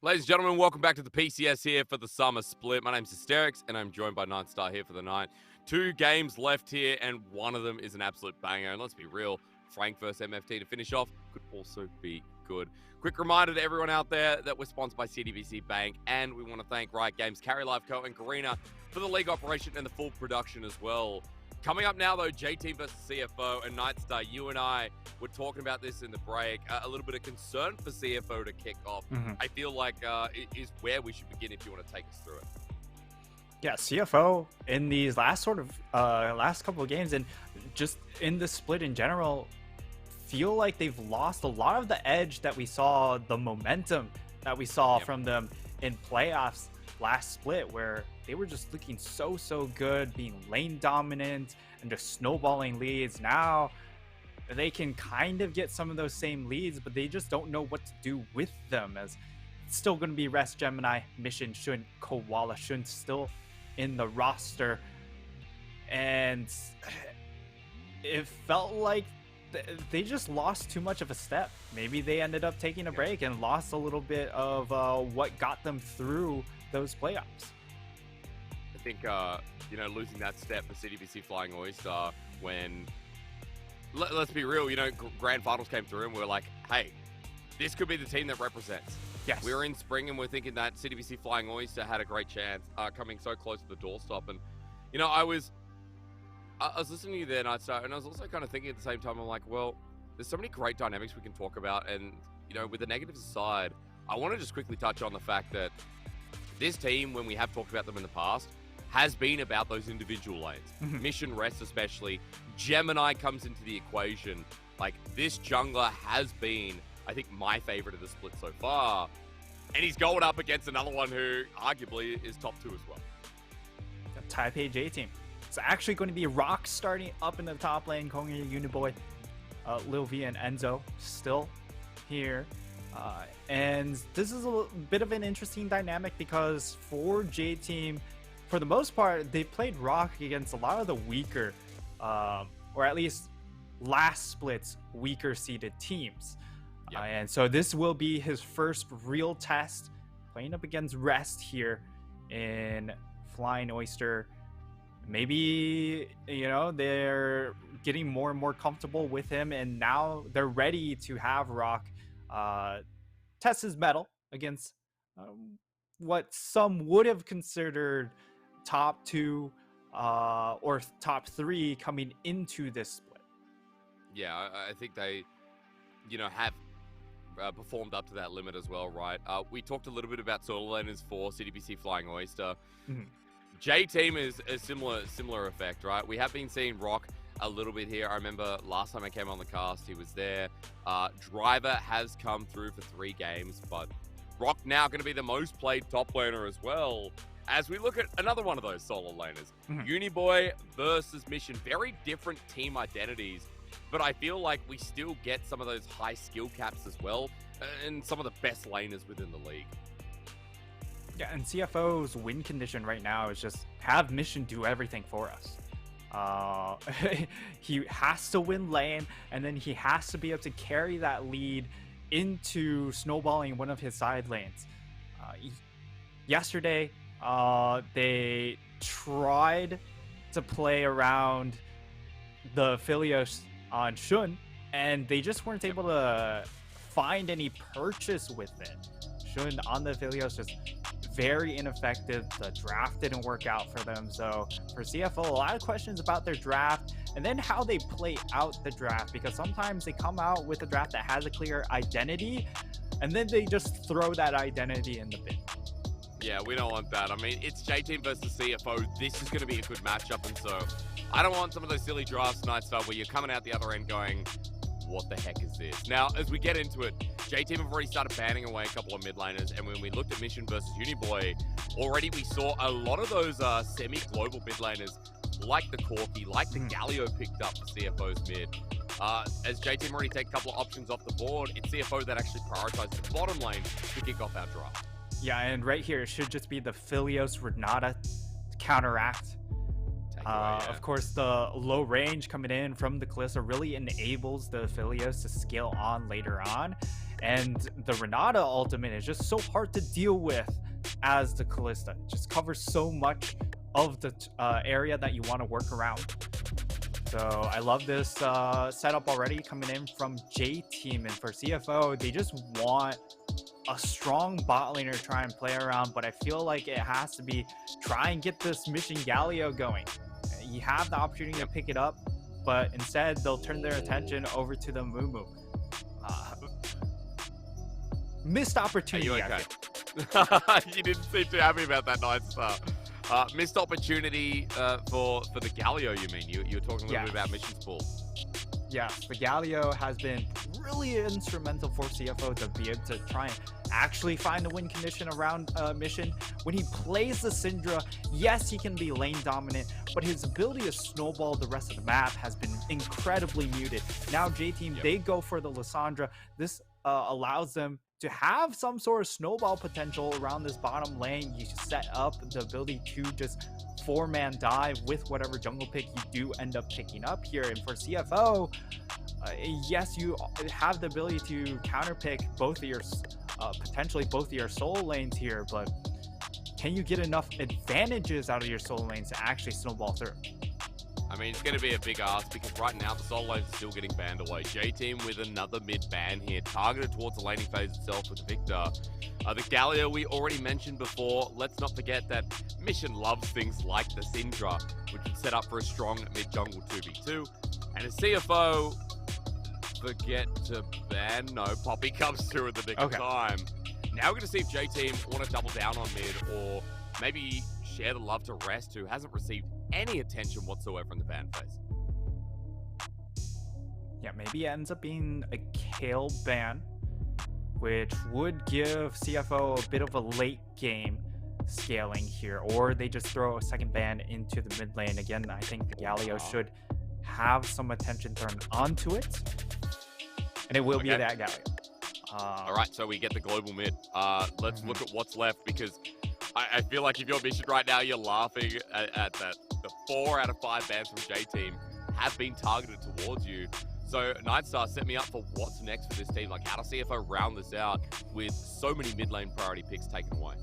Ladies and gentlemen, welcome back to the PCS here for the summer split. My name's Hysterics, and I'm joined by Nightstar here for the night. Two games left here, and one of them is an absolute banger. And let's be real, Frank versus MFT to finish off could also be good. Quick reminder to everyone out there that we're sponsored by CDBC Bank, and we want to thank Riot Games, Carry Life Co, and Karina for the league operation and the full production as well. Coming up now, though, J-Team versus CFO, and Nightstar, you and I were talking about this in the break. A little bit of concern for CFO to kick off. I feel like it is where we should begin if you want to take us through it. Yeah, CFO in these last last couple of games and just in the split in general, feel like they've lost a lot of the edge that we saw, the momentum that we saw from them in playoffs last split, where they were just looking so good, being lane dominant and just snowballing leads. Now they can kind of get some of those same leads, but they just don't know what to do with them, as it's still going to be Rest Gemini, Mission Shun, Koala Shun still in the roster. And it felt like they just lost too much of a step. Maybe they ended up taking a break and lost a little bit of what got them through those playoffs. I think, losing that step for CDBC Flying Oyster when, let's be real, grand finals came through and we're like, hey, this could be the team that represents. Yes. We were in spring and we're thinking that CDBC Flying Oyster had a great chance coming so close to the doorstop. And, I was listening to you there, Nightstar, and I was also kind of thinking at the same time, I'm like, well, there's so many great dynamics we can talk about. And, with the negatives aside, I want to just quickly touch on the fact that this team, when we have talked about them in the past, has been about those individual lanes. Mission Rest especially. Gemini comes into the equation. Like, this jungler has been, I think, my favorite of the split so far. And he's going up against another one who arguably is top 2 as well. Taipei J-Team. It's actually going to be Rock starting up in the top lane, Kongi, Uniboy, Lil V, and Enzo still here. And this is a bit of an interesting dynamic because for J-Team, for the most part, they played Rock against a lot of the weaker, or at least last split's weaker seeded teams. And so this will be his first real test playing up against Rest here in Flying Oyster. Maybe, they're getting more and more comfortable with him, and now they're ready to have Rock test his mettle against what some would have considered top 2 or top 3 coming into this split. Yeah, I think they, have performed up to that limit as well, right? We talked a little bit about solo laners for CDBC Flying Oyster. J-Team is a similar effect, right? We have been seeing Rock a little bit here. I remember last time I came on the cast, he was there. Driver has come through for 3 games, but Rock now going to be the most played top laner as well. As we look at another one of those solo laners, Uniboy versus Mission, very different team identities, but I feel like we still get some of those high skill caps as well, and some of the best laners within the league. Yeah, and CFO's win condition right now is just have Mission do everything for us. He has to win lane, and then he has to be able to carry that lead into snowballing one of his side lanes. Yesterday, they tried to play around the Philios on Shun, and they just weren't able to find any purchase with it. Shun on the Philios just very ineffective. The draft didn't work out for them. So for CFO, a lot of questions about their draft and then how they play out the draft, because sometimes they come out with a draft that has a clear identity and then they just throw that identity in the bin. Yeah, we don't want that. I mean, it's J-Team versus CFO. This is going to be a good matchup, and so I don't want some of those silly drafts, Nightstar, where you're coming out the other end going, what the heck is this? Now, as we get into it, J-Team have already started banning away a couple of mid laners, and when we looked at Mission versus Uniboy, already we saw a lot of those semi-global mid laners, like the Corki, like the Galio picked up for CFO's mid. As J-Team already take a couple of options off the board, it's CFO that actually prioritized the bottom lane to kick off our draft. Yeah, and right here, it should just be the Philios Renata to counteract. Of course, the low range coming in from the Kalista really enables the Philios to scale on later on. And the Renata ultimate is just so hard to deal with as the Callista. It just covers so much of the area that you want to work around. So I love this setup already coming in from J Team. And for CFO, they just want a strong bot laner to try and play around, but I feel like it has to be try and get this mission Galio going. You have the opportunity to pick it up, but instead they'll turn their attention over to the Mumu. Missed opportunity. Are you okay? You didn't seem too happy about that night star. Missed opportunity for the Galio, you mean? You were talking a little bit about missions pool. Yes, the Galio has been really instrumental for CFO to be able to try and actually find a win condition around mission. When he plays the Syndra, yes, he can be lane dominant, but his ability to snowball the rest of the map has been incredibly muted. Now J-Team, they go for the Lissandra. This allows them to have some sort of snowball potential around this bottom lane. You set up the ability to just 4-man dive with whatever jungle pick you do end up picking up here. And for CFO, yes, you have the ability to counter pick both of your potentially both of your solo lanes here, but can you get enough advantages out of your solo lanes to actually snowball through? I mean, it's going to be a big ask because right now the solo lanes are still getting banned away. J-Team with another mid ban here, targeted towards the laning phase itself with Victor. The Galio we already mentioned before. Let's not forget that Mission loves things like the Syndra, which is set up for a strong mid-jungle 2v2. And a CFO, forget to ban. No, Poppy comes through at the nick of time. Now we're going to see if J-Team want to double down on mid or maybe share the love to Rest, who hasn't received any attention whatsoever in the ban phase. Yeah, maybe it ends up being a Kale ban, which would give CFO a bit of a late game scaling here, or they just throw a second ban into the mid lane. Again, I think the Galio should have some attention turned onto it, and it will be that Galio. All right, so we get the global mid. Let's look at what's left, because I feel like if you're Mission right now, you're laughing at that. The 4 out of 5 bans from J-Team have been targeted towards you. So Nightstar, set me up for what's next for this team. Like, how does CFO round this out with so many mid lane priority picks taken away?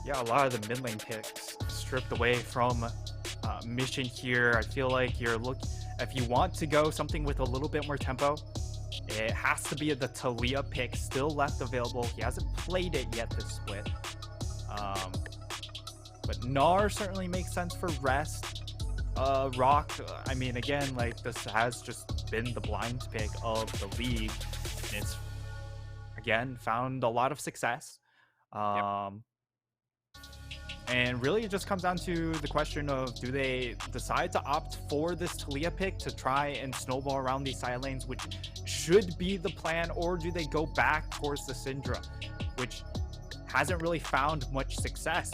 Yeah, a lot of the mid lane picks stripped away from Mission here. I feel like if you want to go something with a little bit more tempo, it has to be the Talia pick still left available. He hasn't played it yet this split. But Gnar certainly makes sense for Rest. Rock, I mean, again, like, this has just been the blind pick of the league. And it's, again, found a lot of success. And really it just comes down to the question of, do they decide to opt for this Talia pick to try and snowball around these side lanes, which should be the plan, or do they go back towards the Syndra, which hasn't really found much success?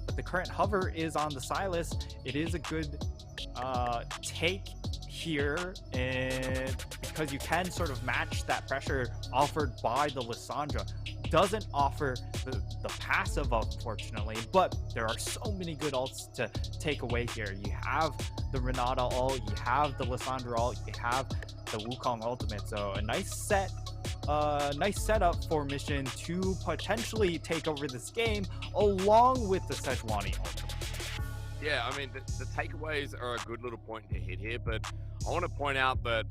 But the current hover is on the Silas. It is a good take here, and because you can sort of match that pressure offered by the Lissandra. Doesn't offer the passive, unfortunately, but there are so many good ults to take away here. You have the Renata ult, you have the Lissandra ult, you have the Wukong ultimate. So a nice setup for Mission to potentially take over this game along with the Sejuani ultimate. Yeah, I mean, the takeaways are a good little point to hit here, but I want to point out that,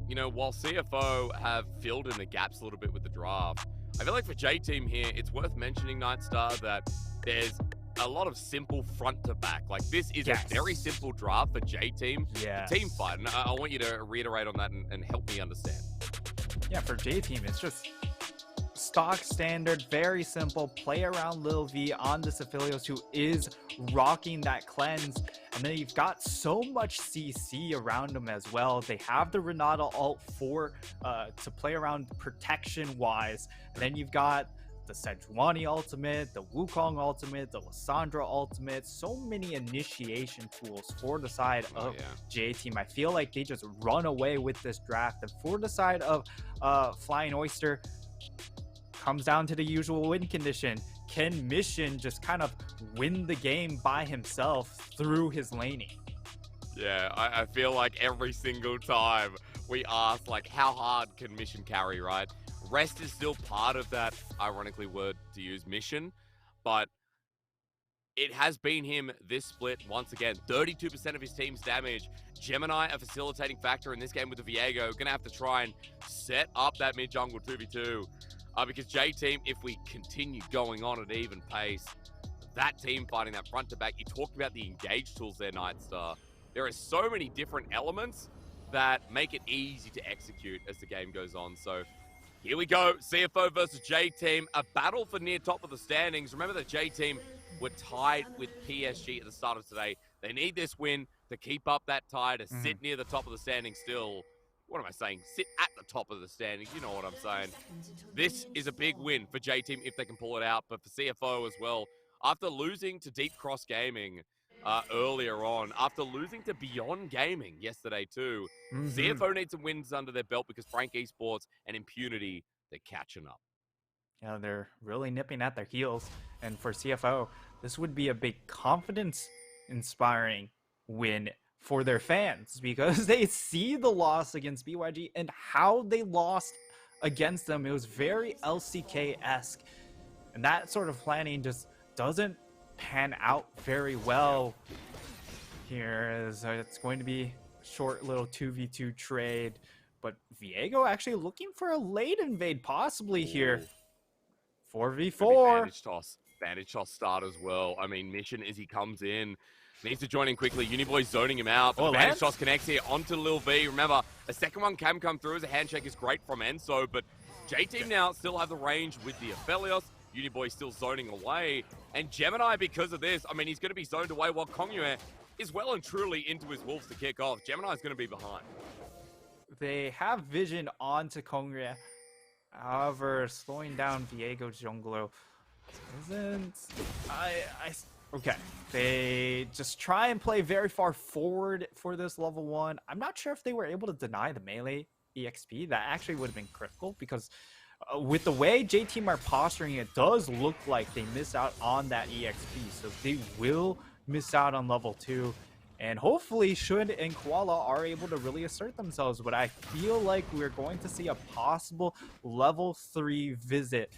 you know, while CFO have filled in the gaps a little bit with the draft, I feel like for J-Team here, it's worth mentioning, Nightstar, that there's a lot of simple front to back. Like, this is a very simple draft for J-Team. The team fight, and I want you to reiterate on that and help me understand. Yeah, for J-Team, it's just stock standard, very simple. Play around Lil V on this Aphelios, who is rocking that cleanse. And then you've got so much CC around him as well. They have the Renata ult for to play around protection-wise. And then you've got the Sejuani ultimate, the Wukong ultimate, the Lissandra ultimate. So many initiation tools for the side of J-Team. I feel like they just run away with this draft. And for the side of Flying Oyster, comes down to the usual win condition. Can Mission just kind of win the game by himself through his laning? Yeah, I feel like every single time we ask, like, how hard can Mission carry, right? Rest is still part of that, ironically word to use, mission, but it has been him this split once again. 32% of his team's damage. Gemini, a facilitating factor in this game with the Viego, gonna have to try and set up that mid-jungle 2v2. Because J-Team, if we continue going on at even pace, that team fighting that front to back, you talked about the engage tools there, Nightstar. There are so many different elements that make it easy to execute as the game goes on. So here we go, CFO versus J-Team, a battle for near top of the standings. Remember that J-Team were tied with PSG at the start of today. They need this win to keep up that tie, to sit near the top of the standings still. What am I saying? Sit at the top of the standings. You know what I'm saying. This is a big win for J-Team if they can pull it out, but for CFO as well. After losing to Deep Cross Gaming earlier on, after losing to Beyond Gaming yesterday too, CFO needs some wins under their belt because Frank Esports and Impunity, they're catching up. Yeah, they're really nipping at their heels. And for CFO, this would be a big confidence-inspiring win for their fans because they see the loss against BYG and how they lost against them. It was very LCK-esque. And that sort of planning just doesn't pan out very well here. As it's going to be a short little 2v2 trade. But Viego actually looking for a late invade possibly here. 4v4. Bandage toss start as well. I mean, Mission as he comes in needs to join in quickly. Uniboy's zoning him out. But the bandage toss connects here onto Lil V. Remember, a second one can come through as a handshake is great from Enzo, but J-Team now still have the range with the Aphelios. Uniboy still zoning away. And Gemini, because of this, I mean, he's going to be zoned away while Kongyue is well and truly into his wolves to kick off. Gemini's going to be behind. They have vision onto Kongyue. However, slowing down Viego Jungler isn't... Okay, they just try and play very far forward for this level 1. I'm not sure if they were able to deny the melee EXP. That actually would have been critical because with the way J-Team are posturing, it does look like they miss out on that EXP. So they will miss out on level 2. And hopefully Shun and Koala are able to really assert themselves. But I feel like we're going to see a possible level 3 visit.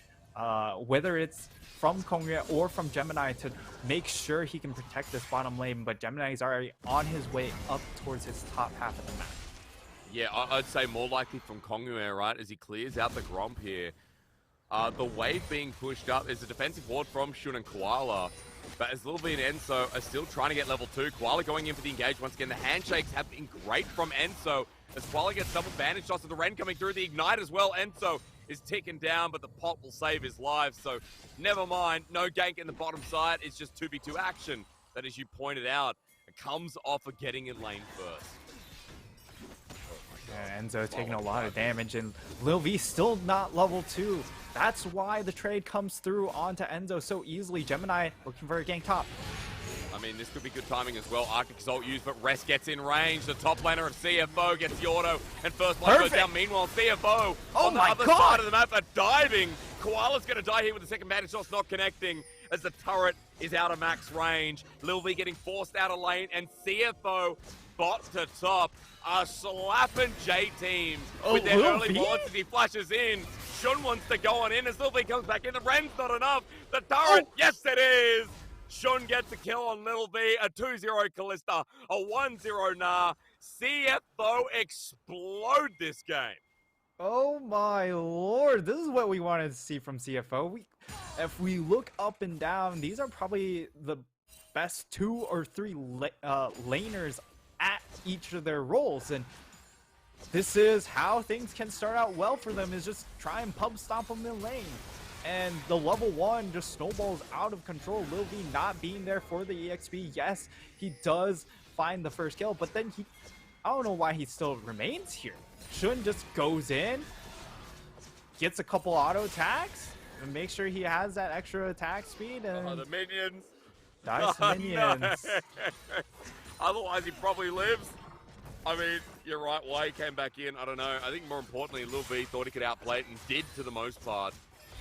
Whether it's from Kongyue or from Gemini to make sure he can protect this bottom lane. But Gemini is already on his way up towards his top half of the map. Yeah, I'd say more likely from Kongyue, right, as he clears out the Gromp here. The wave being pushed up is a defensive ward from Shun and Koala. But as Lil V and Enzo are still trying to get level 2, Koala going in for the engage once again. The handshakes have been great from Enzo as Koala gets double bandage toss with the Ren coming through, the ignite as well. Enzo is ticking down, but the pot will save his life. So never mind, no gank in the bottom side. It's just 2v2 action that, as you pointed out, it comes off of getting in lane first. Yeah, Enzo taking a lot of damage, and Lil V still not level 2. That's why the trade comes through onto Enzo so easily. Gemini looking for a gank top. I mean, this could be good timing as well. Arctic Assault used, but Rest gets in range. The top laner of CFO gets the auto, and first blood goes down. Meanwhile, CFO on the other side of the map are diving. Koala's going to die here with the second bandage toss not connecting as the turret is out of max range. Lil V getting forced out of lane, and CFO bot to top are slapping J-Team with their early bullets as he flashes in. Shun wants to go on in as Lil V comes back in. The Ren's not enough. The turret, yes it is! Shun gets a kill on Lil V, a 2-0 Callista, a 1-0 Nah. CFO explode this game. Oh my lord, this is what we wanted to see from CFO. If we look up and down, these are probably the best 2 or 3 laners at each of their roles, and this is how things can start out well for them, is just try and pub stomp them in lane. And the level 1 just snowballs out of control. Lil V not being there for the EXP. Yes, he does find the first kill, but then I don't know why he still remains here. Shun just goes in, gets a couple auto attacks, and make sure he has that extra attack speed, and the minions. Dice minions. No. Otherwise, he probably lives. I mean, you're right. Why he came back in, I don't know. I think more importantly, Lil V thought he could outplay it and did to the most part,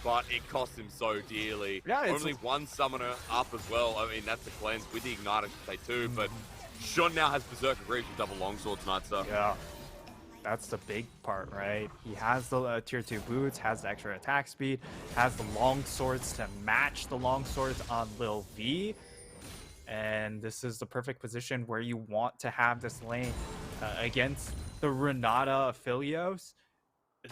but it cost him so dearly. Yeah, only one summoner up as well. I mean, that's the cleanse with the ignite, I should say too. But Shun now has Berserker Greaves with double longsword tonight, so. Yeah. That's the big part, right? He has the tier 2 boots, has the extra attack speed, has the long swords to match the long swords on Lil V. And this is the perfect position where you want to have this lane against the Renata Aphelios.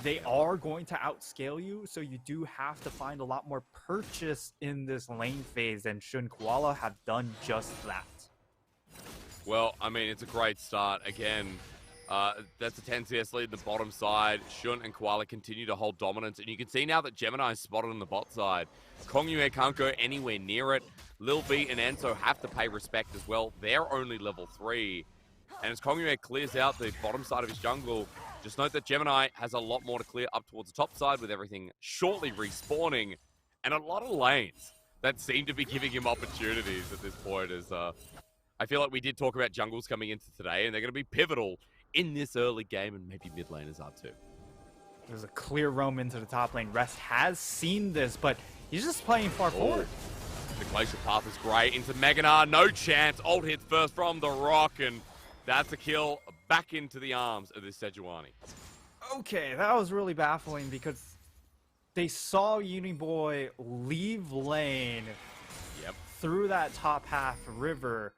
They are going to outscale you, so you do have to find a lot more purchase in this lane phase, and Shun Koala have done just that. Well, I mean, it's a great start. Again, that's a 10 CS lead in the bottom side. Shun and Koala continue to hold dominance, and you can see now that Gemini is spotted on the bot side. Kongyue can't go anywhere near it. Lil V and Enzo have to pay respect as well. They're only level 3. And as Kongyue clears out the bottom side of his jungle, just note that Gemini has a lot more to clear up towards the top side with everything shortly respawning. And a lot of lanes that seem to be giving him opportunities at this point. As I feel like we did talk about jungles coming into today, and they're going to be pivotal in this early game, and maybe mid laners are too. There's a clear roam into the top lane. Rest has seen this, but he's just playing far forward. The glacial path is great into Meganar. No chance. Ult hits first from the rock, and that's a kill back into the arms of this Sejuani. Okay, that was really baffling because they saw Uniboy leave lane through that top half river,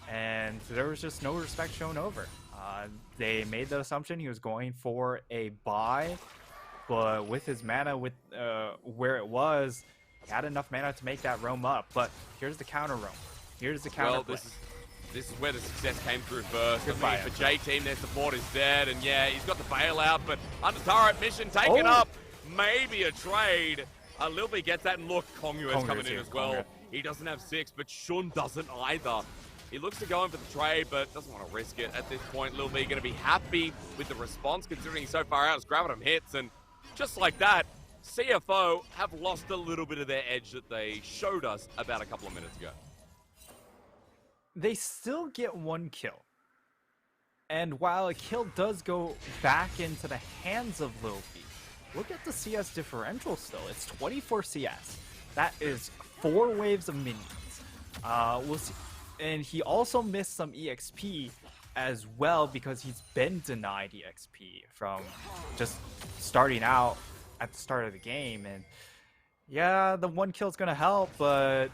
and there was just no respect shown over. They made the assumption he was going for a buy, but with his mana, with where it was, he had enough mana to make that roam up. But here's the counter roam. Here's the counter play. This is where the success came through first. Goodbye, I mean, for J-Team, their support is dead, and yeah, he's got the bailout, but under turret, mission taken up. Maybe a trade. Lil B gets that, and look, Kongyue's coming in as well. He doesn't have 6, but Shun doesn't either. He looks to go in for the trade, but doesn't want to risk it at this point. Lil B going to be happy with the response, considering he's so far out as Gravitum hits, and just like that, CFO have lost a little bit of their edge that they showed us about a couple of minutes ago. They still get 1 kill. And while a kill does go back into the hands of Lil B, look at the CS differential still. It's 24 CS. That is 4 waves of minions. We'll see. And he also missed some EXP as well because he's been denied EXP from just starting out at the start of the game. And yeah, the 1 kill is going to help, but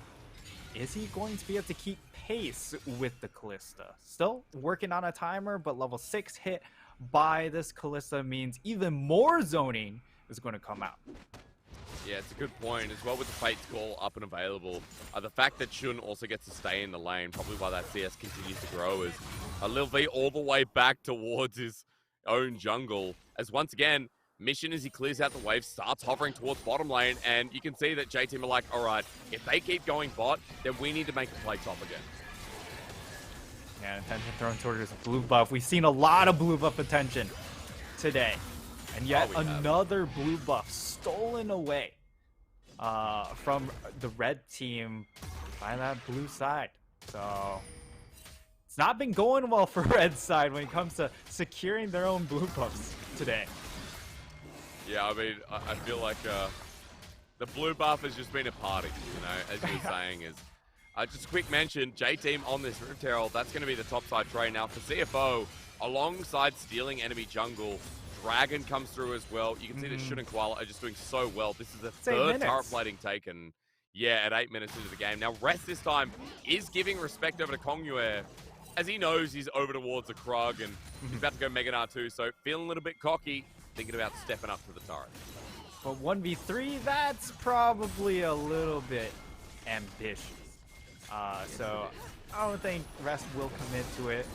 is he going to be able to keep pace with the Kalista? Still working on a timer, but level 6 hit by this Kalista means even more zoning is going to come out. Yeah, it's a good point as well with the Fate's Call up and available. The fact that Shun also gets to stay in the lane, probably why that CS continues to grow, is a Lil V all the way back towards his own jungle. As once again, Mission, as he clears out the wave, starts hovering towards bottom lane, and you can see that J-Team are like, all right, if they keep going bot, then we need to make the play top again. Yeah, attention thrown towards a blue buff. We've seen a lot of blue buff attention today. And yet another blue buff stolen away from the red team by that blue side. So it's not been going well for red side when it comes to securing their own blue buffs today. Yeah, I mean, I feel like the blue buff has just been a party, you know, as you were saying. Is just a quick mention, J-Team on this Rift Herald, that's going to be the top side trade. Now for CFO, alongside stealing enemy jungle, Dragon comes through as well. You can see that Shun and Koala are just doing so well. This is the third turret plating taken, yeah, at 8 minutes into the game. Now Rest this time is giving respect over to Kongyue, as he knows he's over towards the Krug, and he's about to go Meganar too, so feeling a little bit cocky, thinking about stepping up to the turret. But 1v3, that's probably a little bit ambitious. So I don't think Rest will commit to it.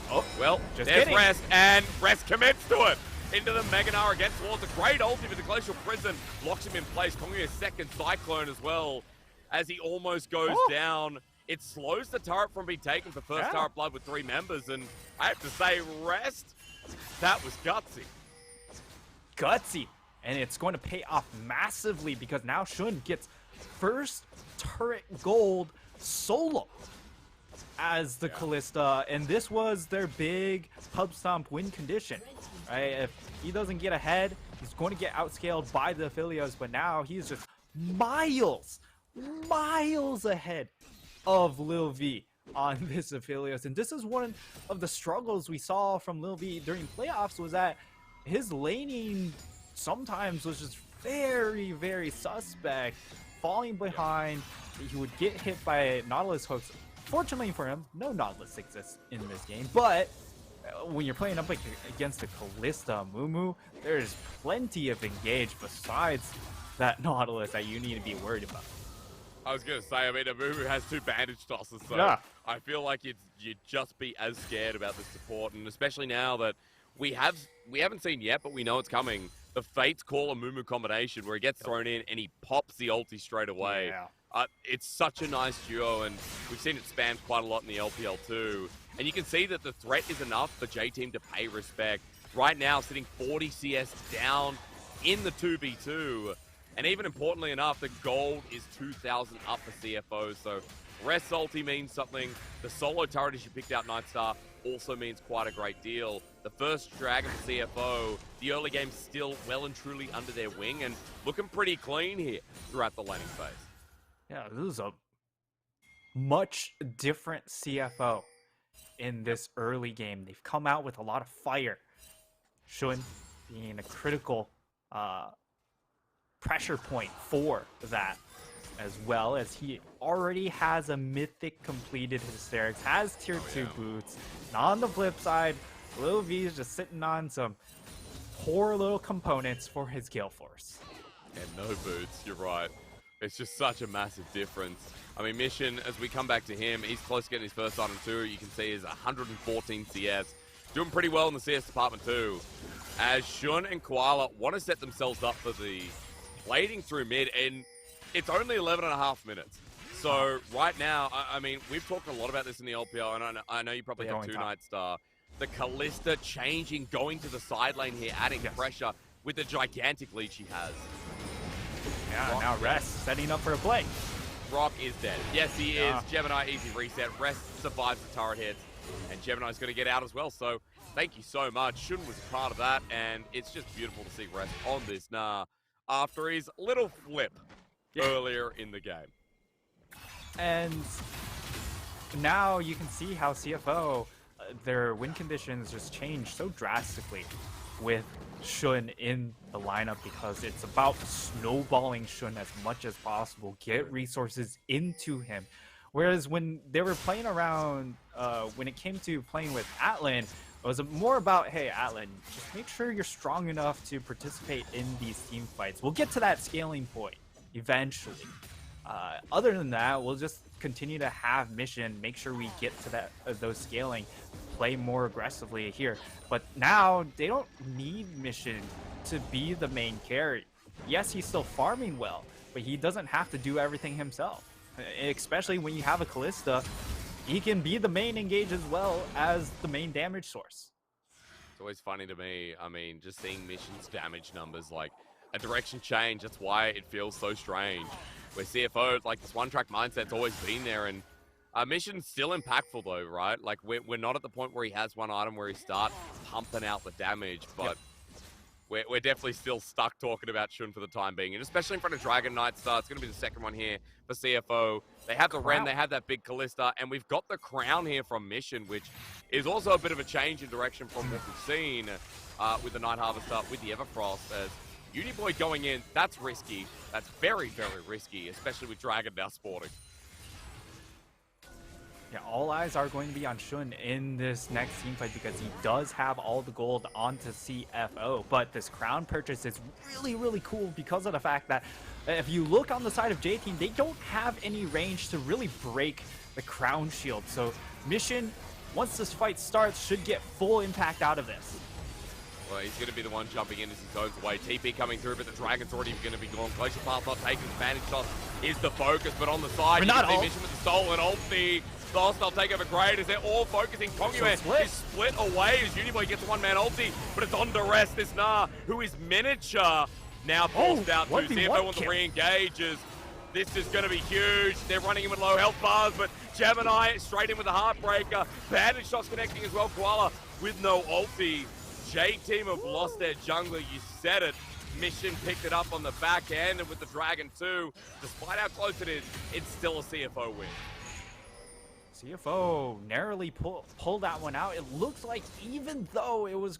Oh, well, just there's kidding. Rest, and Rest commits to it. Into the Meganar again towards a great ulti with the Glacial Prison. Locks him in place. Kongyue's second Cyclone as well, as he almost goes down. It slows the turret from being taken for first turret blood with 3 members. And I have to say, Rest, that was gutsy. Gutsy. And it's going to pay off massively because now Shun gets first turret gold solo as the Kalista, and this was their big pub stomp win condition, right? If he doesn't get ahead, he's going to get outscaled by the Aphelios, but now he's just miles ahead of Lil V on this Aphelios. And this is one of the struggles we saw from Lil V during playoffs, was that his laning sometimes was just very, very suspect. Falling behind, he would get hit by Nautilus hooks. Fortunately for him, no Nautilus exists in this game, but when you're playing up against a Kalista Mumu, there's plenty of engage besides that Nautilus that you need to be worried about. I was going to say, I mean, Mumu has 2 bandage tosses, so yeah. I feel like you'd just be as scared about the support, and especially now that we haven't seen yet, but we know it's coming. The Fates call a Mumu combination where he gets thrown in and he pops the ulti straight away. Yeah. It's such a nice duo, and we've seen it spam quite a lot in the LPL too. And you can see that the threat is enough for J-Team to pay respect. Right now, sitting 40 CS down in the 2v2. And even importantly enough, the gold is 2,000 up for CFO. So rest ulti means something. The solo turret, as you picked out Nightstar, also means quite a great deal. The first Dragon for CFO, the early game still well and truly under their wing and looking pretty clean here throughout the laning phase. Yeah, this is a much different CFO in this early game. They've come out with a lot of fire. Shun being a critical pressure point for that, as well as he already has a mythic completed Hysterics, has tier 2 boots. And on the flip side, Lil V is just sitting on some poor little components for his kill force. And no boots, you're right. It's just such a massive difference. I mean, Mission, as we come back to him, he's close to getting his first item too. You can see he's 114 CS. Doing pretty well in the CS department too. As Shun and Koala want to set themselves up for the blading through mid, and it's only 11.5 minutes. So right now, I mean, we've talked a lot about this in the LPL, and I know you probably have 2 Nightstar. The Kalista changing, going to the side lane here, adding pressure with the gigantic lead she has. Yeah, Rock now Rest setting up for a play. Rock is dead. Yes, he is. Gemini, easy reset. Rest survives the turret hits, and Gemini's going to get out as well. So thank you so much. Shun was a part of that, and it's just beautiful to see Rest on this after his little flip earlier in the game. And now you can see how CFO, their win conditions just changed so drastically with Shun in the lineup, because it's about snowballing Shun as much as possible, get resources into him. Whereas when they were playing around, when it came to playing with Atlan, it was more about, hey, Atlan, just make sure you're strong enough to participate in these team fights. We'll get to that scaling point eventually. Other than that, we'll just continue to have Mission, make sure we get to that those scaling, play more aggressively here. But now they don't need Mission to be the main carry. Yes, he's still farming well, but he doesn't have to do everything himself. Especially when you have a Kalista, he can be the main engage as well as the main damage source. It's always funny to me, I mean, just seeing Mission's damage numbers, like a direction change, that's why it feels so strange. Where CFO, like this one-track mindset's always been there, and Mission's still impactful though, right? Like we're not at the point where he has one item where he starts pumping out the damage, but we're definitely still stuck talking about Shun for the time being, and especially in front of Dragon Nightstar. It's going to be the second one here for CFO. They have the Ren, they have that big Kalista, and we've got the crown here from Mission, which is also a bit of a change in direction from what we've seen with the Night Harvester, with the Everfrost, as Uniboy going in, that's risky. That's very, very risky, especially with Dragon now sporting. Yeah, all eyes are going to be on Shun in this next team fight because he does have all the gold onto CFO. But this crown purchase is really, really cool because of the fact that if you look on the side of J-Team, they don't have any range to really break the crown shield. So Mission, once this fight starts, should get full impact out of this. Well, he's going to be the one jumping in as he zones away. TP coming through, but the Dragon's already going to be gone. Glacier Path not taking advantage shot is the focus, but on the side, you can see Mission with the stolen ulti. The hostile takeover great as they're all focusing. Kongyue is split away as Uniboy gets a one-man ulti, but it's on to Rest. This who is miniature, now forced out to CFO wants to re-engage. This is going to be huge. They're running him with low health bars, but Gemini straight in with the Heartbreaker. Bandage shots connecting as well. Koala with no ulti. J-Team have lost their jungler, you said it. Mission picked it up on the back end, and with the Dragon too, despite how close it is, it's still a CFO win. CFO narrowly pulled that one out. It looks like even though it was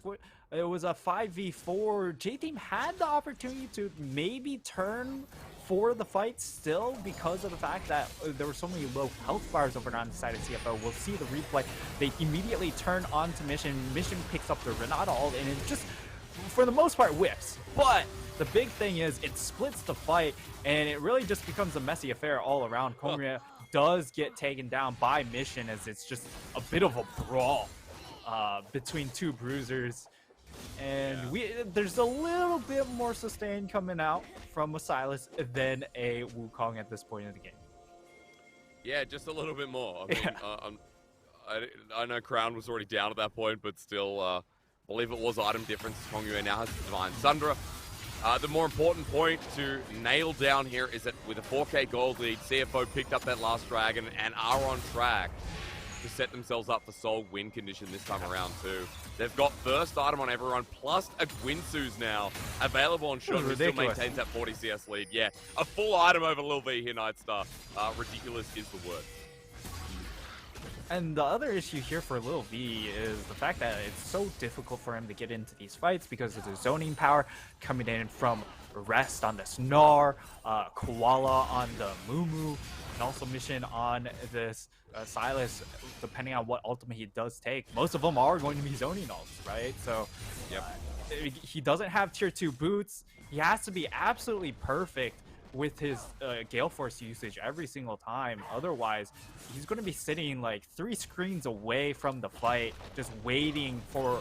a 5v4, J-Team had the opportunity to maybe turn for the fight still because of the fact that there were so many low health bars over on the side of CFO. We'll see the replay. They immediately turn onto Mission. Mission picks up the Renata ult, and it just, for the most part, whips. But the big thing is it splits the fight, and it really just becomes a messy affair all around. Kongria does get taken down by Mission, as it's just a bit of a brawl between two bruisers. And there's a little bit more sustain coming out from a Silas than a Wukong at this point in the game. Yeah, just a little bit more. I mean, I know Crown was already down at that point, but still, I believe it was item difference. Kongyue now has Divine Sundra. The more important point to nail down here is that with a 4K gold lead, CFO picked up that last dragon and are on track to set themselves up for sole win condition this time around too. They've got first item on everyone, plus a Gwinsu's now available on Shun, who still maintains that 40 CS lead. Yeah, a full item over Lil V here, Nightstar. Ridiculous is the word. And the other issue here for Lil V is the fact that it's so difficult for him to get into these fights because of the zoning power coming in from Rest on this Gnar, Koala on the Mumu, and also Mission on this Silas, depending on what ultimate he does take. Most of them are going to be zoning ults, right? So he doesn't have tier 2 boots. He has to be absolutely perfect with his Gale Force usage every single time. Otherwise, he's going to be sitting like 3 screens away from the fight, just waiting for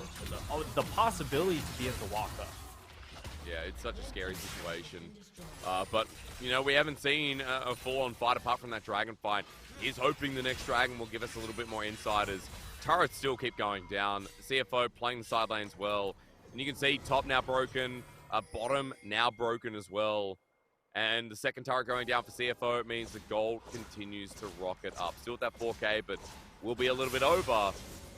the possibility to be able to walk up. Yeah, it's such a scary situation. But, you know, we haven't seen a full-on fight apart from that dragon fight. He's hoping the next dragon will give us a little bit more insight as turrets still keep going down. CFO playing the side lanes well. And you can see top now broken, bottom now broken as well. And the second turret going down for CFO, it means the gold continues to rocket up. Still at that 4K, but will be a little bit over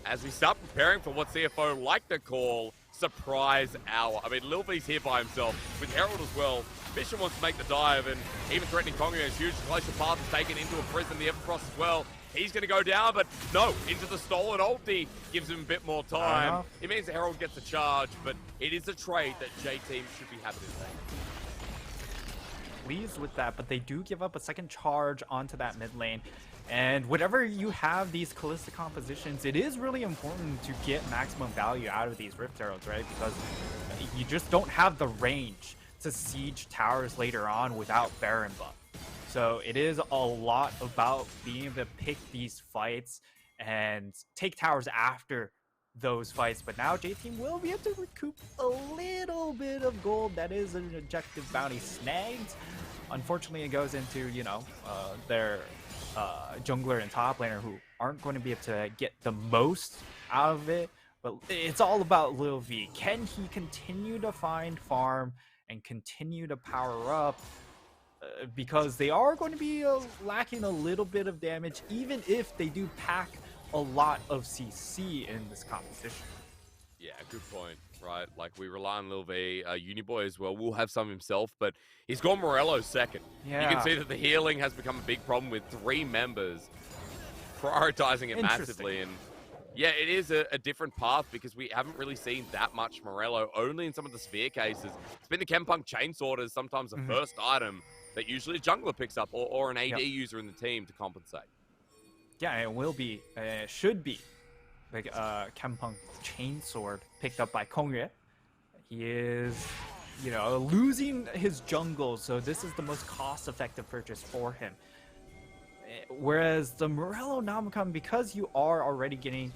as we start preparing for what CFO like to call surprise hour. I mean, Lil V's here by himself with Herald as well. Mission wants to make the dive, and even threatening Kongyue is huge. Glacial Path is taken into a prison, the Evercross as well. He's going to go down, but no, into the stolen ulti. Gives him a bit more time. It means the Herald gets a charge, but it is a trade that J-Team should be happy to take. Pleased with that, but they do give up a second charge onto that mid lane. And whenever you have these Kalista compositions, it is really important to get maximum value out of these Rift Heralds, right? Because you just don't have the range to siege towers later on without Baron buff. So it is a lot about being able to pick these fights and take towers after those fights. But now J-Team will be able to recoup a little bit of gold. That is an objective bounty snagged. Unfortunately, it goes into, you know, their jungler and top laner who aren't going to be able to get the most out of it. But it's all about Lil V. Can he continue to find farm and continue to power up? Because they are going to be lacking a little bit of damage, even if they do pack a lot of CC in this competition. Yeah, good point, right? Like, we rely on Lil V. Uniboy as well will have some himself, but he's gone Morello second. Yeah. You can see that the healing has become a big problem with 3 members prioritizing it massively. And yeah, it is a different path because we haven't really seen that much Morello, only in some of the Sphere cases. It's been the Chempunk Chainsword as sometimes the first item that usually a jungler picks up or an AD user in the team to compensate. Yeah, it will be, should be, like Chempunk Chainsword picked up by Kongyue. He is, you know, losing his jungle, so this is the most cost-effective purchase for him. Whereas the Morello Namicon, because you are already getting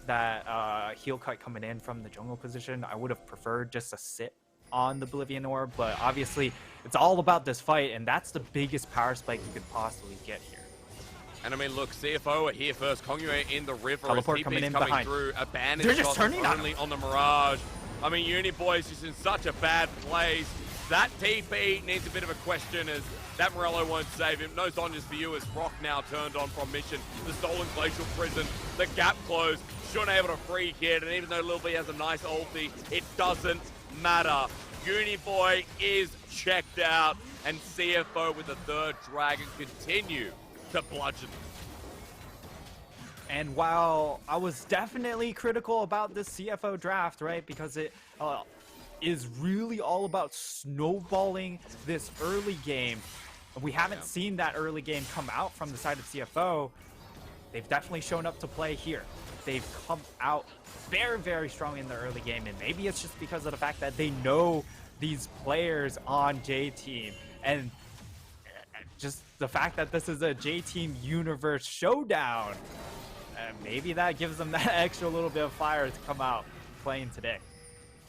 that heal cut coming in from the jungle position, I would have preferred just to sit on the Bolivian Orb, but obviously it's all about this fight, and that's the biggest power spike you could possibly get here. And I mean, look, CFO are here first. Kongyue in the river. Teleport coming in behind. Through. Abandoned. They're just turning only on the Mirage. I mean, Uniboy's just in such a bad place. That TP needs a bit of a question as that Morello won't save him. No Zonya's for you as Rock now turned on from Mission. The stolen Glacial Prison. The gap closed. Shun able to free kid. And even though Lil B has a nice ulti, it doesn't matter. Uniboy is checked out. And CFO with the 3rd dragon continue to bludgeon. And while I was definitely critical about this CFO draft, right, because it is really all about snowballing this early game, we haven't seen that early game come out from the side of CFO. They've definitely shown up to play here. They've come out very, very strong in the early game, and maybe it's just because of the fact that they know these players on J-Team, and just the fact that this is a J-Team Universe showdown. Maybe that gives them that extra little bit of fire to come out playing today.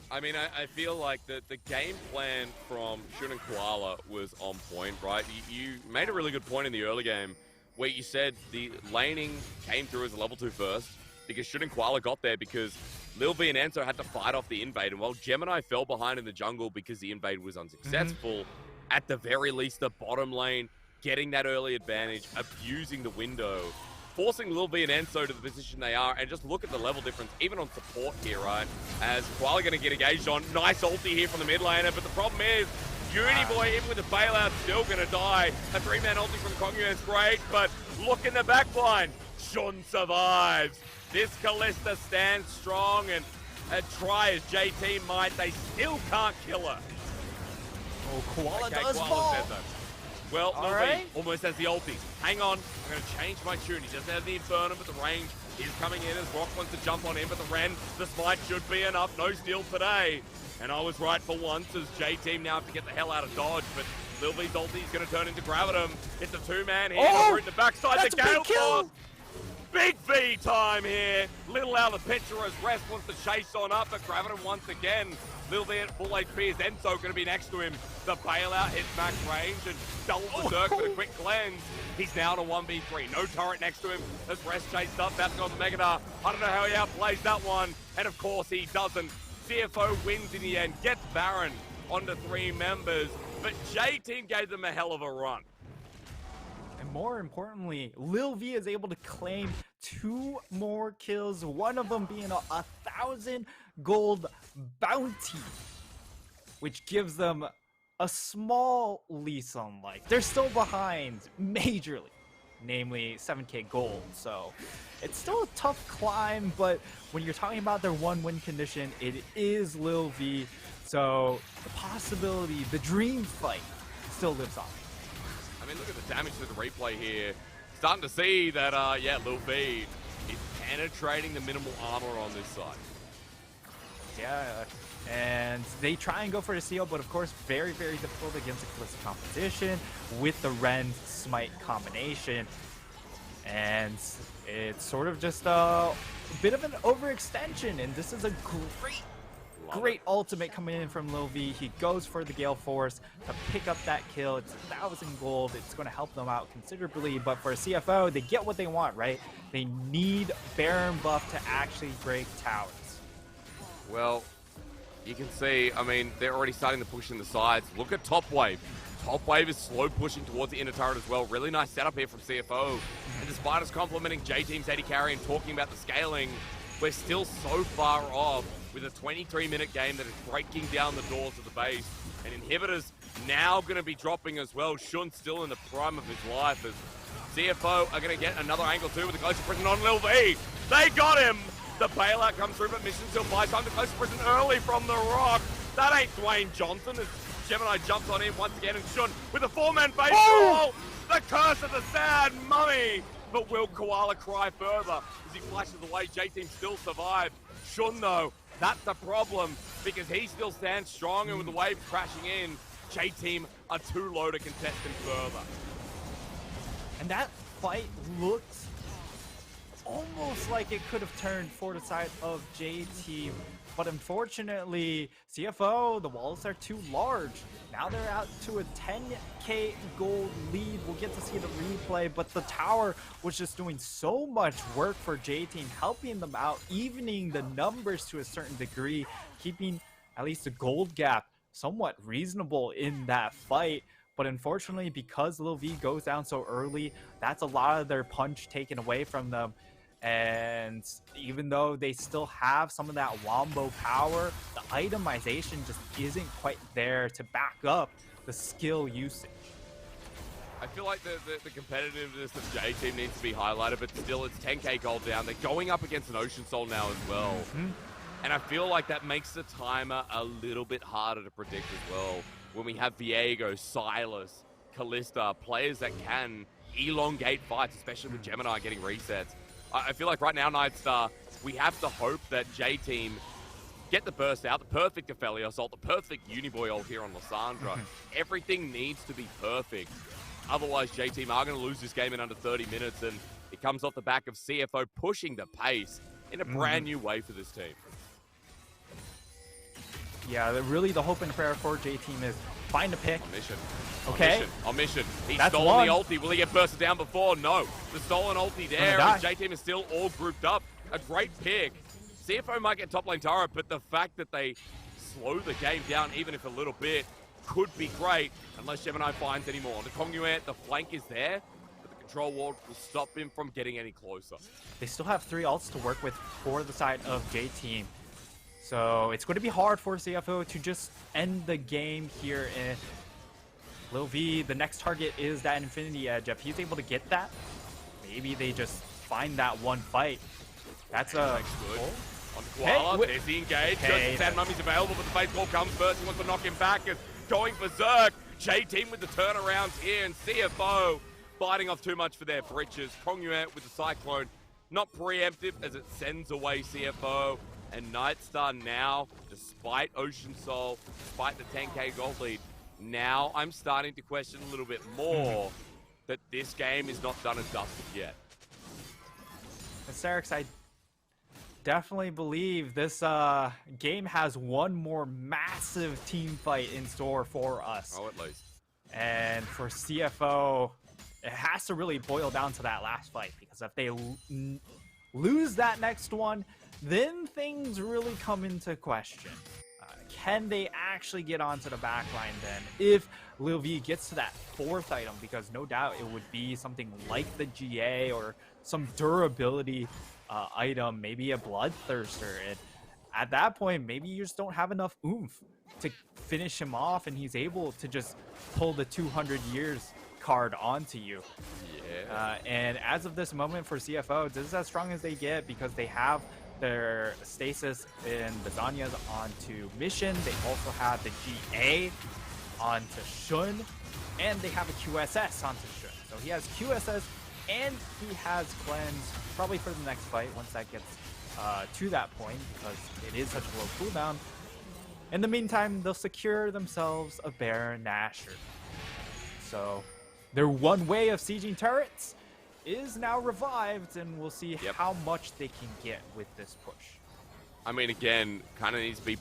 I mean, I feel like the game plan from Shun and Koala was on point, right? You made a really good point in the early game where you said the laning came through as a level 2 first because Shun and Koala got there because Lil V and Enzo had to fight off the invade, and while Gemini fell behind in the jungle because the invade was unsuccessful, at the very least the bottom lane getting that early advantage, abusing the window, forcing Lil V and Enzo to the position they are, and just look at the level difference, even on support here, right? As Koala going to get engaged on. Nice ulti here from the mid laner, but the problem is, Uniboy, even with the bailout, still going to die. A 3-man ulti from Kongyue is great, but look in the backline. Shun survives. This Kalista stands strong, and try as JT might, they still can't kill her. Oh, Koala Okay, does Koala fall. said though. Well, Lil right. V almost has the ulti. Hang on, I'm going to change my tune. He doesn't have the Inferno, but the range is coming in as Rock wants to jump on him, but the Ren, the smite should be enough. No steal today. And I was right for once as J-Team now have to get the hell out of dodge, but Lil V's ulti is going to turn into Gravitum. It's a 2-man here. Oh, The backside, that's the a big Gale kill. Force. Big V time here. Little out of the picture as Rest wants to chase on up, but Gravitum once again. Lil V at full HP is Enzo going to be next to him. The bailout hits max range and doubles the Dirk with a quick cleanse. He's now to 1v3. No turret next to him as Rest chased up. That's on the Megadar. I don't know how he outplays that one. And of course he doesn't. CFO wins in the end. Gets Baron onto 3 members. But J-Team gave them a hell of a run. And more importantly, Lil V is able to claim 2 more kills, one of them being a 1,000 gold bounty, which gives them a small lease on life. They're still behind majorly, namely 7k gold, so it's still a tough climb, but when you're talking about their 1-win condition, it is Lil V, so the possibility, the dream fight still lives on. I mean, look at the damage to the replay here. Starting to see that, yeah, Lil V is penetrating the minimal armor on this side. Yeah, and they try and go for the seal, but of course, very, very difficult against the Kalista competition with the Ren Smite combination. And it's sort of just a bit of an overextension, and this is a great ultimate coming in from Lil V. He goes for the Gale Force to pick up that kill. It's 1,000 gold. It's going to help them out considerably, but for a CFO, they get what they want, right? They need Baron buff to actually break towers. Well, you can see, I mean, they're already starting to push in the sides. Look at Top Wave. Top Wave is slow pushing towards the inner turret as well. Really nice setup here from CFO. And despite us complimenting J-Team's AD carry and talking about the scaling, we're still so far off with a 23-minute game that is breaking down the doors of the base. And Inhibitors now going to be dropping as well. Shun still in the prime of his life as CFO are going to get another angle too with the closer prison on Lil V. They got him! The bailout comes through, but Mission still buys time. The closer prison early from the rock. That ain't Dwayne Johnson as Gemini jumps on him once again, and Shun with a 4-man base. Oh! The curse of the sad mummy! But will Koala cry further as he flashes away? J-Team still survived. Shun though, that's the problem because he still stands strong, and with the wave crashing in, J-Team are too low to contest him further. And that fight looks almost like it could have turned for the side of J-Team, but unfortunately, CFO, the walls are too large. Now they're out to a 10k gold lead. We'll get to see the replay, but the tower was just doing so much work for J-Team, helping them out, evening the numbers to a certain degree, keeping at least the gold gap somewhat reasonable in that fight. But unfortunately, because Lil V goes down so early, that's a lot of their punch taken away from them. And even though they still have some of that wombo power, the itemization just isn't quite there to back up the skill usage. I feel like the competitiveness of J Team needs to be highlighted, but still it's 10k gold down. They're going up against an Ocean Soul now as well. And I feel like that makes the timer a little bit harder to predict as well. When we have Viego, Silas, Callista, players that can elongate fights, especially with Gemini getting resets. I feel like right now, Nightstar, we have to hope that J Team get the burst out, the perfect Ophelia Assault, the perfect Uniboy ult here on Lissandra. Everything needs to be perfect. Otherwise, J Team are going to lose this game in under 30 minutes, and it comes off the back of CFO pushing the pace in a brand new way for this team. Yeah, really the hope and prayer for J Team is find a pick. On mission. Okay. On mission. He's That's stolen one. the ulti. Will he get bursted down before? No. The stolen ulti there, and J Team is still all grouped up. A great pick. CFO might get top lane turret, but the fact that they slow the game down, even if a little bit, could be great, unless Gemini finds any more. The Kongyuan, the flank is there, but the control ward will stop him from getting any closer. They still have 3 ults to work with for the side of J Team. So it's going to be hard for CFO to just end the game here. And Lil V, the next target is that Infinity Edge. If he's able to get that, maybe they just find that one fight. That's a... good. On Koala, Hey, there's the engage. okay. Sad Mummy's available, but the face ball comes first. He wants to knock him back. Is going berserk. J-Team with the turnarounds here, and CFO biting off too much for their britches. Kongyuan with the Cyclone, not preemptive as it sends away CFO. And Nightstar now, despite Ocean Soul, despite the 10k gold lead, now I'm starting to question a little bit more that this game is not done and dusted yet. Sarix, I definitely believe this game has one more massive team fight in store for us. Oh, at least. And for CFO, it has to really boil down to that last fight, because if they lose that next one, then things really come into question. Can they actually get onto the back line then if Lil V gets to that 4th item? Because no doubt it would be something like the GA or some durability item, maybe a Bloodthirster. And at that point, maybe you just don't have enough oomph to finish him off, and he's able to just pull the 200 years card onto you. Yeah. And as of this moment for CFO, this is as strong as they get, because they have their Stasis and the Zanyas onto Mission. They also have the GA onto Shun, and they have a QSS onto Shun. So he has QSS and he has Cleanse probably for the next fight once that gets to that point, because it is such a low cooldown. In the meantime, they'll secure themselves a Baron Nashor. So their one way of sieging turrets is now revived, and we'll see how much they can get with this push. I mean, again, kind of needs to be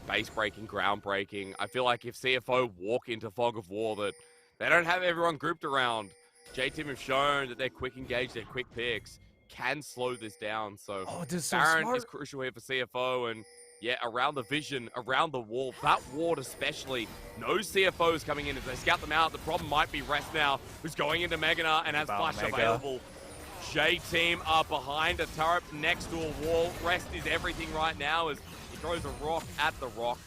base breaking, ground breaking. I feel like if CFO walk into Fog of War, that they don't have everyone grouped around. J-Team have shown that their quick engage, their quick picks can slow this down. So Baron is crucial here for CFO, and yeah, around the vision, around the wall, that ward especially, no CFOs coming in. As they scout them out, the problem might be Rest now, who's going into Megana and has Flash available. J-Team are behind a turret next to a wall. Rest is everything right now as he throws a rock at the rock.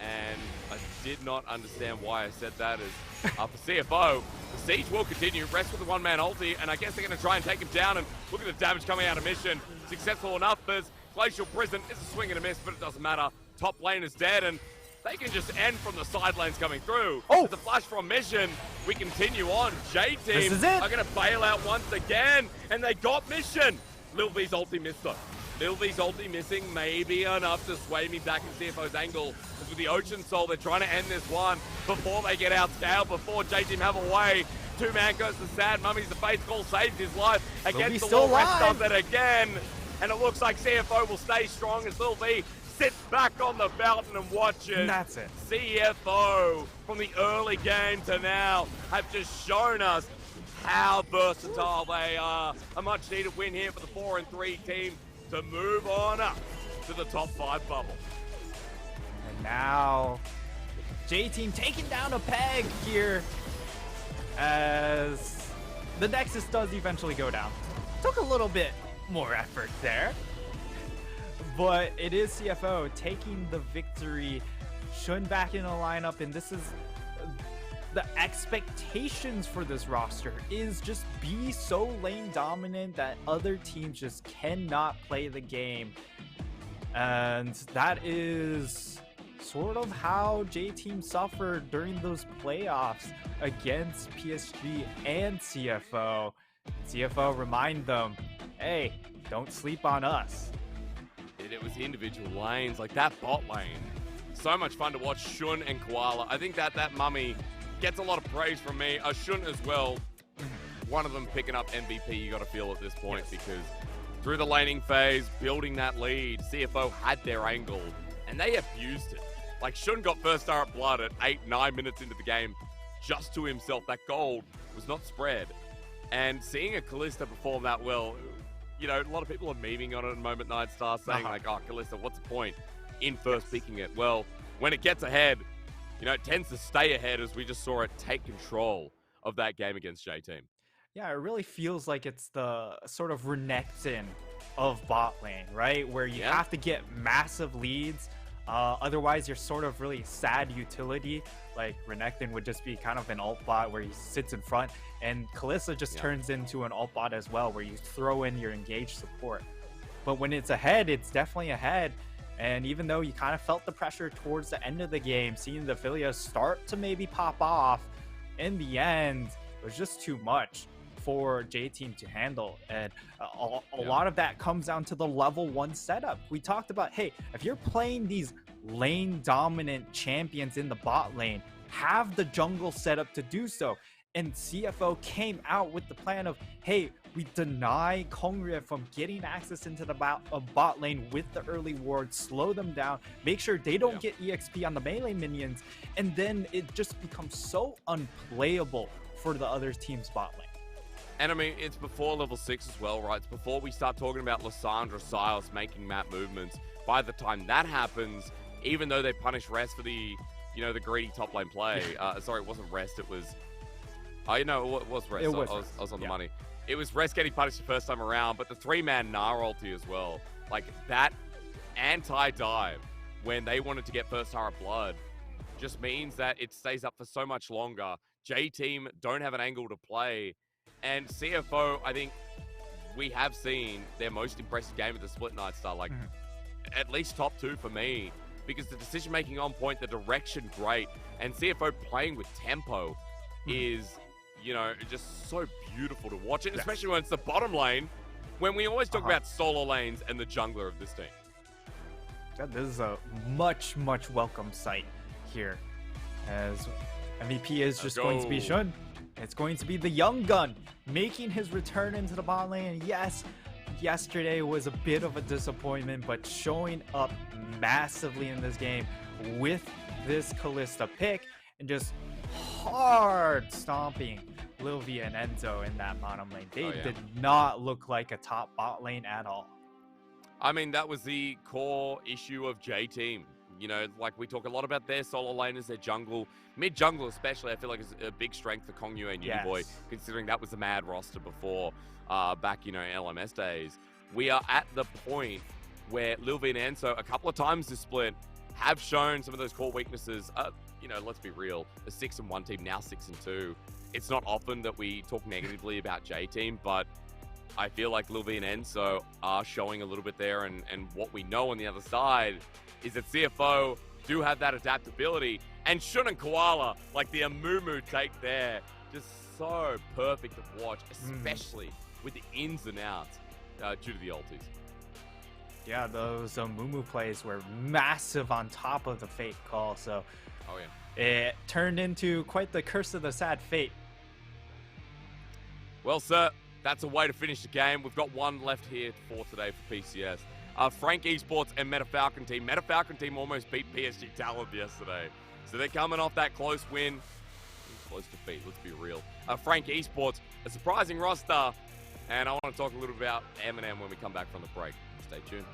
And I did not understand why I said that, as for CFO, the siege will continue. Rest with the one-man ulti, and I guess they're going to try and take him down, and look at the damage coming out of Mission. Successful enough as Glacial Prison is a swing and a miss, but it doesn't matter. Top lane is dead, and they can just end from the side lanes coming through. Oh! With the flash from Mission, we continue on. J-Team are going to bail out once again, and they got Mission. Lil V's ulti missed though. Lil V's ulti missing may be enough to sway me back in CFO's angle. Because with the Ocean Soul, they're trying to end this one before they get outscaled, before J-Team have a way. Two-man goes to Sad Mummies. The face call saves his life against the wall. Rest does it again. And it looks like CFO will stay strong as Lil V sits back on the fountain and watches. And that's it. CFO, from the early game to now, have just shown us how versatile they are. A much-needed win here for the 4-3 team to move on up to the top 5 bubble. And now, J-Team taking down a peg here as the Nexus does eventually go down. Took a little bit more effort there, but it is CFO taking the victory. Shun back in the lineup, and this is the expectations for this roster is just be so lane dominant that other teams just cannot play the game. And that is sort of how J-Team suffered during those playoffs against PSG and CFO. CFO remind them, hey, don't sleep on us. It was the individual lanes, like that bot lane. So much fun to watch. Shun and Koala. I think that Mummy gets a lot of praise from me. Shun as well. One of them picking up MVP, you got to feel at this point, because through the laning phase, building that lead, CFO had their angle, and they abused it. Like, Shun got first star at blood at 8-9 minutes into the game just to himself. That gold was not spread. And seeing a Kalista perform that well, you know, a lot of people are memeing on it at the moment, Nightstar, saying like, oh, Kalista, what's the point in first picking it? Well, when it gets ahead, you know, it tends to stay ahead, as we just saw it take control of that game against J-Team. Yeah, it really feels like it's the sort of Renekton of bot lane, right? Where you have to get massive leads. Otherwise, you're sort of really sad utility. Like, Renekton would just be kind of an ult bot where he sits in front, and Kalista just turns into an ult bot as well, where you throw in your engaged support. But when it's ahead, it's definitely ahead. And even though you kind of felt the pressure towards the end of the game, seeing the Philias start to maybe pop off, in the end, it was just too much for J-Team to handle. And a lot of that comes down to the level 1 setup. We talked about, hey, if you're playing these lane dominant champions in the bot lane, have the jungle setup to do so. And CFO came out with the plan of, hey, we deny Kongria from getting access into the bot lane with the early ward, slow them down, make sure they don't get EXP on the melee minions, and then it just becomes so unplayable for the other team's bot lane. And I mean, it's before level 6 as well, right? It's before we start talking about Lissandra, Silas making map movements. By the time that happens, even though they punish Rest for the, you know, the greedy top lane play. Sorry, it wasn't Rest, it was... you know, it was Rest. I was on the money. It was Rest getting punished the first time around, but the 3-man Gnar ulti as well. Like, that anti-dive when they wanted to get first star of blood just means that it stays up for so much longer. J-Team don't have an angle to play. And CFO, I think we have seen their most impressive game of the split, Nightstar. Like, at least top 2 for me, because the decision-making on point, the direction great, and CFO playing with tempo is, you know, just so beautiful to watch it, especially when it's the bottom lane, when we always talk about solo lanes and the jungler of this team. This is a much, much welcome sight here, as MVP is just going to be Shun. It's going to be the young gun making his return into the bot lane. Yes, yesterday was a bit of a disappointment, but showing up massively in this game with this Kalista pick and just hard stomping Lil V and Enzo in that bottom lane. They did not look like a top bot lane at all. I mean, that was the core issue of J-Team. You know, like, we talk a lot about their solo laners, their jungle. Mid-jungle especially, I feel like is a big strength for Kongyu and Uniboy, considering that was the mad roster before, back, you know, LMS days. We are at the point where Lil V and Enzo, a couple of times this split, have shown some of those core weaknesses. You know, let's be real, a 6-1 team, now 6-2. It's not often that we talk negatively about J-Team, but I feel like Lil V and Enzo are showing a little bit there, and what we know on the other side is that CFO do have that adaptability, and Shun and Koala, like the Amumu take there, just so perfect to watch, especially with the ins and outs due to the ultis. Yeah, those Amumu plays were massive on top of the Fate call, so it turned into quite the curse of the sad Fate. Well, sir, that's a way to finish the game. We've got one left here for today for PCS. Frank Esports and Meta Falcon team. Meta Falcon team almost beat PSG Talent yesterday. So they're coming off that close win. Close defeat, let's be real. Frank Esports, a surprising roster. And I want to talk a little about Eminem when we come back from the break. Stay tuned.